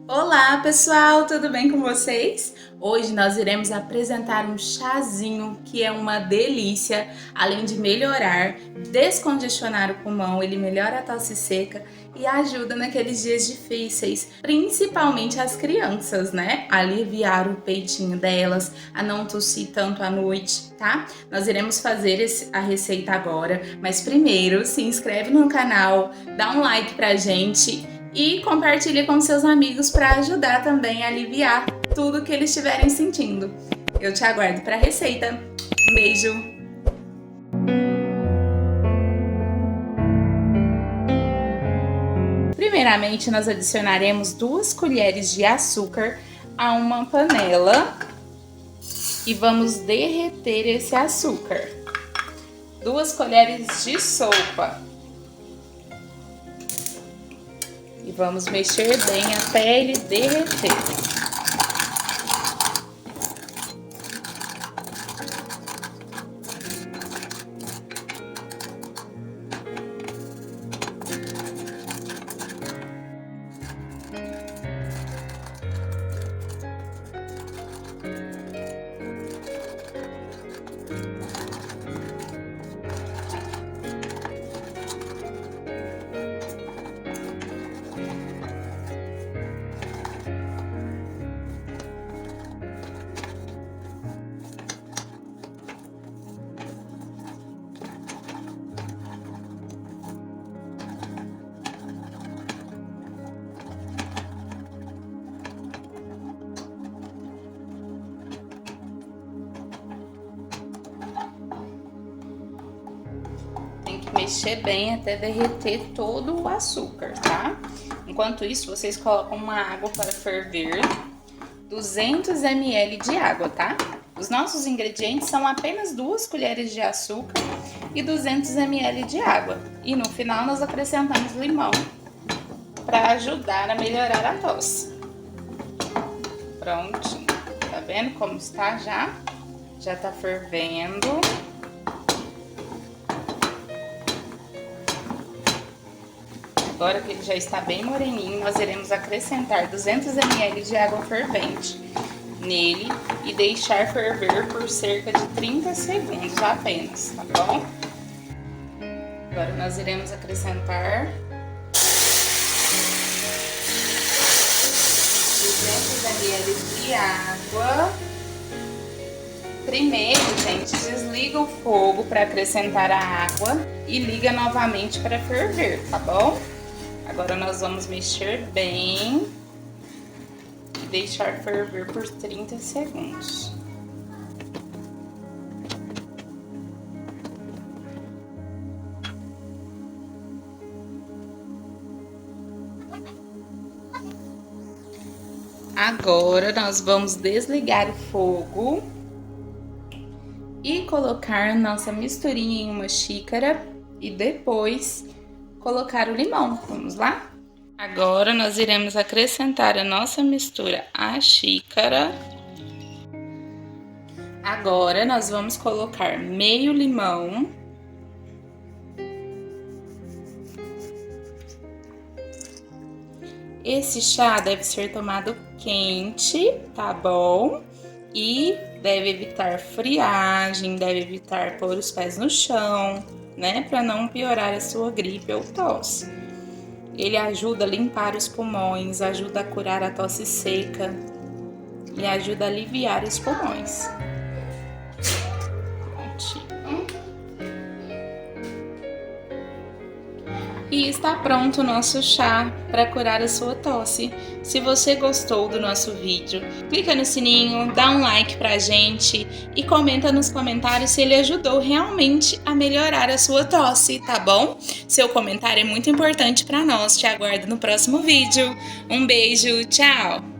Olá pessoal, tudo bem com vocês? Hoje nós iremos apresentar um chazinho que é uma delícia, além de melhorar, descongestionar o pulmão, ele melhora a tosse seca e ajuda naqueles dias difíceis, principalmente as crianças, né? Aliviar o peitinho delas, a não tossir tanto à noite, tá? Nós iremos fazer a receita agora, mas primeiro se inscreve no canal, dá um like pra gente e compartilhe com seus amigos para ajudar também a aliviar tudo que eles estiverem sentindo. Eu te aguardo para a receita. Um beijo! Primeiramente, nós adicionaremos 2 colheres de açúcar a uma panela e vamos derreter esse açúcar. 2 colheres de sopa. E vamos mexer bem até ele derreter. Tem que mexer bem até derreter todo o açúcar, tá? Enquanto isso, vocês colocam uma água para ferver, 200 ml de água, tá? Os nossos ingredientes são apenas 2 colheres de açúcar e 200 ml de água. E no final nós acrescentamos limão para ajudar a melhorar a tosse. Prontinho. Tá vendo como está já? Já tá fervendo. Agora que ele já está bem moreninho, nós iremos acrescentar 200 ml de água fervente nele e deixar ferver por cerca de 30 segundos apenas, tá bom? Agora nós iremos acrescentar 200 ml de água. Primeiro, gente, desliga o fogo para acrescentar a água e liga novamente para ferver, tá bom? Agora nós vamos mexer bem e deixar ferver por 30 segundos. Agora nós vamos desligar o fogo e colocar nossa misturinha em uma xícara e depois colocar o limão. Vamos lá? Agora nós iremos acrescentar a nossa mistura à xícara. Agora nós vamos colocar meio limão. Esse chá deve ser tomado quente, tá bom? E deve evitar friagem, deve evitar pôr os pés no chão, né? Para não piorar a sua gripe ou tosse. Ele ajuda a limpar os pulmões, ajuda a curar a tosse seca e ajuda a aliviar os pulmões. Prontinho. E está pronto o nosso chá para curar a sua tosse. Se você gostou do nosso vídeo, clica no sininho, dá um like pra gente e comenta nos comentários se ele ajudou realmente a melhorar a sua tosse, tá bom? Seu comentário é muito importante para nós. Te aguardo no próximo vídeo. Um beijo, tchau!